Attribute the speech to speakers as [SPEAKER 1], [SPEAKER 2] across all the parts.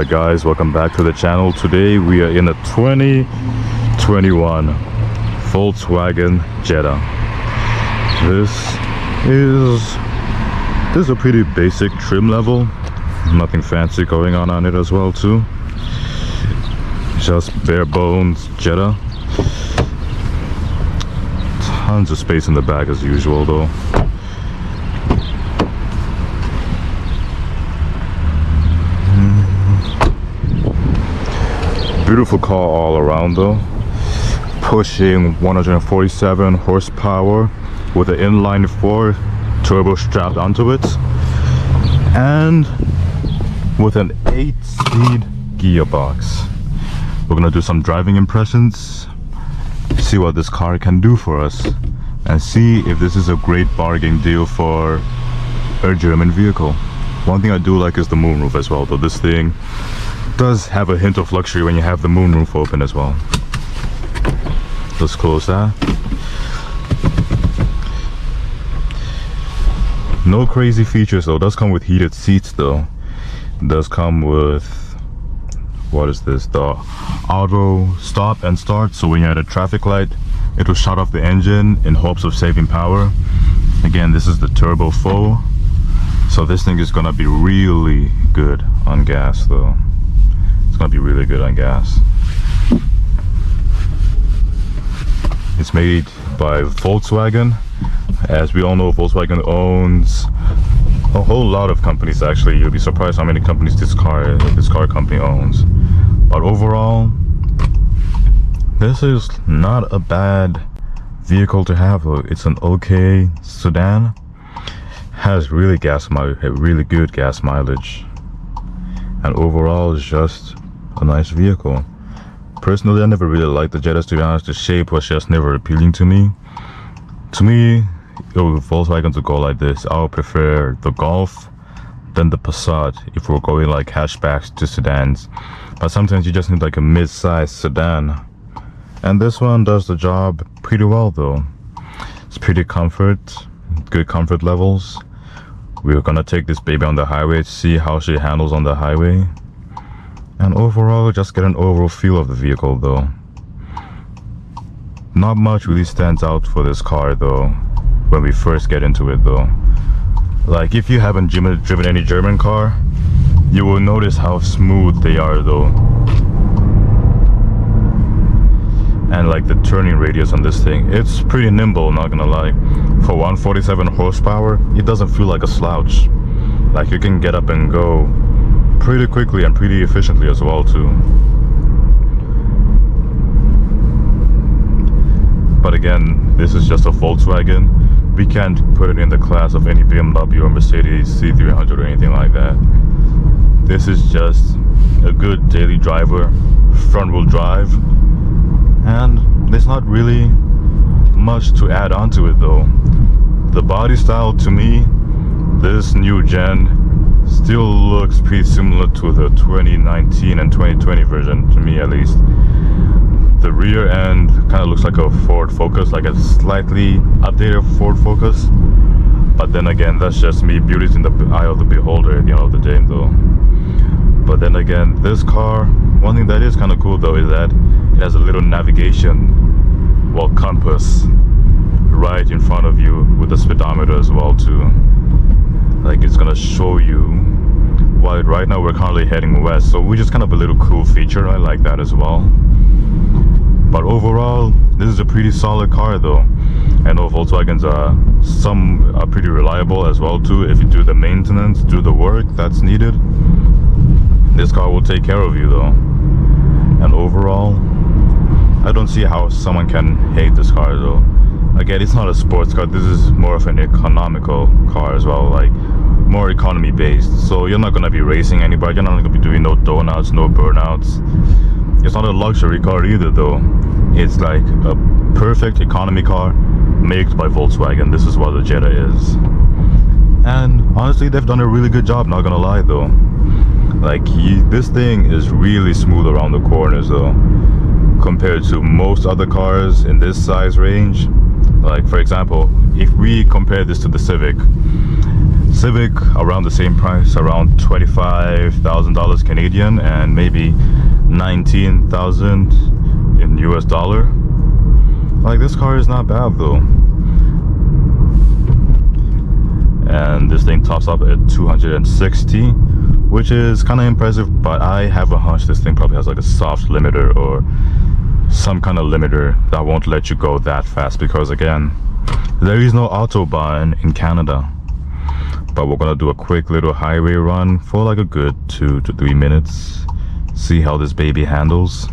[SPEAKER 1] Alright guys, welcome back to the channel. Today we are in a 2021 Volkswagen Jetta. This is a pretty basic trim level, nothing fancy going on it as well too. Just bare bones Jetta. Tons of space in the back as usual though. Beautiful car all around though, pushing 147 horsepower with an inline 4 turbo strapped onto it and with an 8-speed gearbox. We're gonna do some driving impressions, see what this car can do for us, and see if this is a great bargain deal for a German vehicle. One thing I do like is the moonroof as well, though this thing does have a hint of luxury when you have the moonroof open as well. Let's close that. No crazy features though. It does come with heated seats though. It does come with, what is this, the auto stop and start, so when you're at a traffic light it will shut off the engine in hopes of saving power. Again, this is the turbo 4, so this thing is gonna be really good on gas though. It's gonna be really good on gas. It's made by Volkswagen. As we all know, Volkswagen owns a whole lot of companies actually. You'll be surprised how many companies this car company owns. But overall, this is not a bad vehicle to have though. It's an okay sedan. Has really good gas mileage. And overall it's just a nice vehicle. Personally, I never really liked the Jettas, to be honest. The shape was just never appealing to me. To me, if Volkswagen to go like this, I would prefer the Golf than the Passat if we're going like hatchbacks to sedans. But sometimes you just need like a mid-sized sedan, and this one does the job pretty well though. It's pretty good comfort levels. We're gonna take this baby on the highway to see how she handles on the highway, and overall just get an overall feel of the vehicle though. Not much really stands out for this car though when we first get into it though. Like if you haven't driven any German car, you will notice how smooth they are though. And like the turning radius on this thing, it's pretty nimble, not gonna lie. For 147 horsepower, it doesn't feel like a slouch. Like you can get up and go pretty quickly and pretty efficiently as well too. But again, this is just a Volkswagen. We can't put it in the class of any BMW or Mercedes C300 or anything like that. This is just a good daily driver, front wheel drive, and there's not really much to add on to it though. The body style, to me, this new gen still looks pretty similar to the 2019 and 2020 version, to me at least. The rear end kind of looks like a Ford Focus, like a slightly updated Ford Focus. But then again, that's just me. Beauty's in the eye of the beholder at the end of the day though. But then again, this car, one thing that is kind of cool though is that it has a little navigation, well, compass right in front of you with the speedometer as well too. Like it's gonna show you. While right now we're currently heading west, so which is kind of a little cool feature. I like that as well. But overall, this is a pretty solid car though. I know Volkswagens some are pretty reliable as well too. If you do the maintenance, do the work that's needed, this car will take care of you though. And overall, I don't see how someone can hate this car though. Again, it's not a sports car. This is more of an economical car as well, like more economy based. So you're not gonna be racing anybody. You're not gonna be doing no donouts, no burnouts. It's not a luxury car either though. It's like a perfect economy car made by Volkswagen. This is what the Jetta is. And honestly, they've done a really good job, not gonna lie though. Like this thing is really smooth around the corners though, compared to most other cars in this size range. Like for example, if we compare this to the Civic, Civic around the same price, around $25,000 Canadian and maybe 19,000 in US dollar. Like, this car is not bad though. And this thing tops up at 260, which is kind of impressive, but I have a hunch this thing probably has like a soft limiter or some kind of limiter that won't let you go that fast, because again, there is no autobahn in Canada. But we're gonna do a quick little highway run for like a good 2 to 3 minutes, see how this baby handles.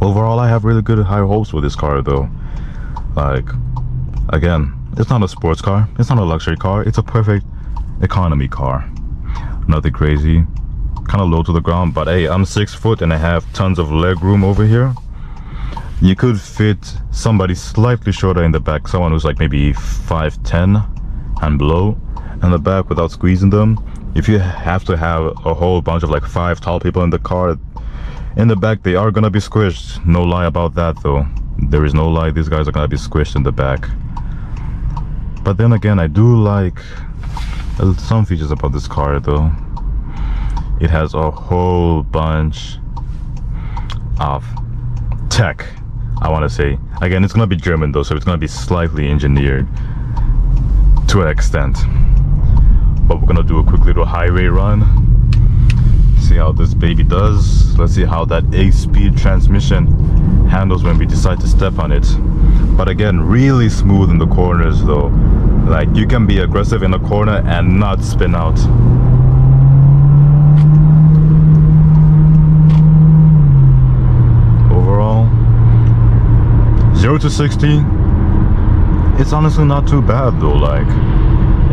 [SPEAKER 1] Overall, I have really good high hopes with this car though. Like, again, it's not a sports car, it's not a luxury car, it's a perfect economy car. Nothing crazy, kind of low to the ground, but hey, I'm 6 foot and I have tons of leg room over here. You could fit somebody slightly shorter in the back, someone who's like maybe 5'10" and below in the back without squeezing them. If you have to have a whole bunch of like 5 tall people in the car, in the back they are gonna be squished. No lie about that though. There is no lie, these guys are gonna be squished in the back. But then again, I do like some features about this car though. It has a whole bunch of tech, I want to say. Again, it's gonna be German though, so it's gonna be slightly engineered to an extent. But we're gonna do a quick little highway run, see how this baby does. Let's see how that 8-speed transmission handles when we decide to step on it. But again, really smooth in the corners though. Like, you can be aggressive in the corner and not spin out. Overall, 0 to 60, it's honestly not too bad though. Like,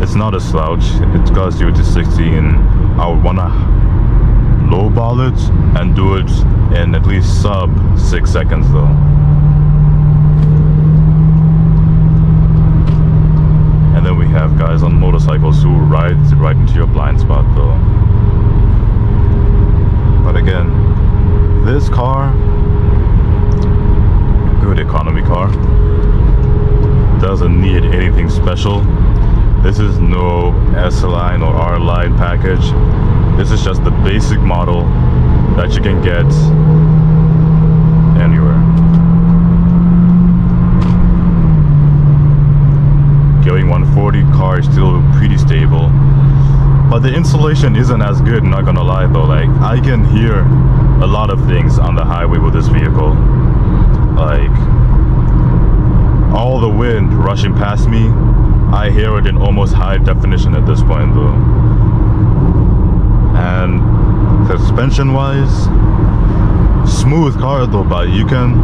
[SPEAKER 1] it's not a slouch. It's got 0 to 60, and I would wanna lowball it and do it in at least sub 6 seconds though. And then we have guys on motorcycles who ride right into your blind spot though. But again, this car, good economy car, doesn't need anything special. This is no S-Line or R-Line package. This is just the basic model that you can get anywhere. Going 140, car is still pretty stable. But the insulation isn't as good, not gonna lie though. Like, I can hear a lot of things on the highway with this vehicle. Like, all the wind rushing past me, I hear it in almost high definition at this point though. And suspension wise, smooth car though, but you can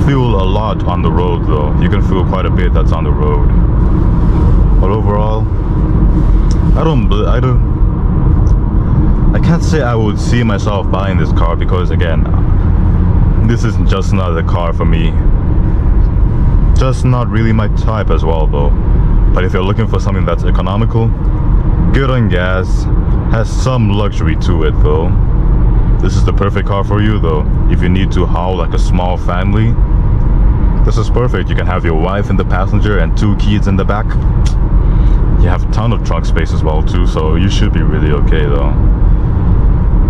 [SPEAKER 1] feel a lot on the road though. You can feel quite a bit that's on the road. But overall, I can't say I would see myself buying this car, because again, this is just not a car for me. Just not really my type as well though. But if you're looking for something that's economical, good on gas, has some luxury to it though, this is the perfect car for you though. If you need to haul like a small family, this is perfect. You can have your wife in the passenger and 2 kids in the back. You have a ton of trunk space as well too, so you should be really okay though.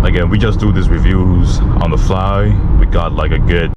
[SPEAKER 1] Again, we just do these reviews on the fly. We got like a good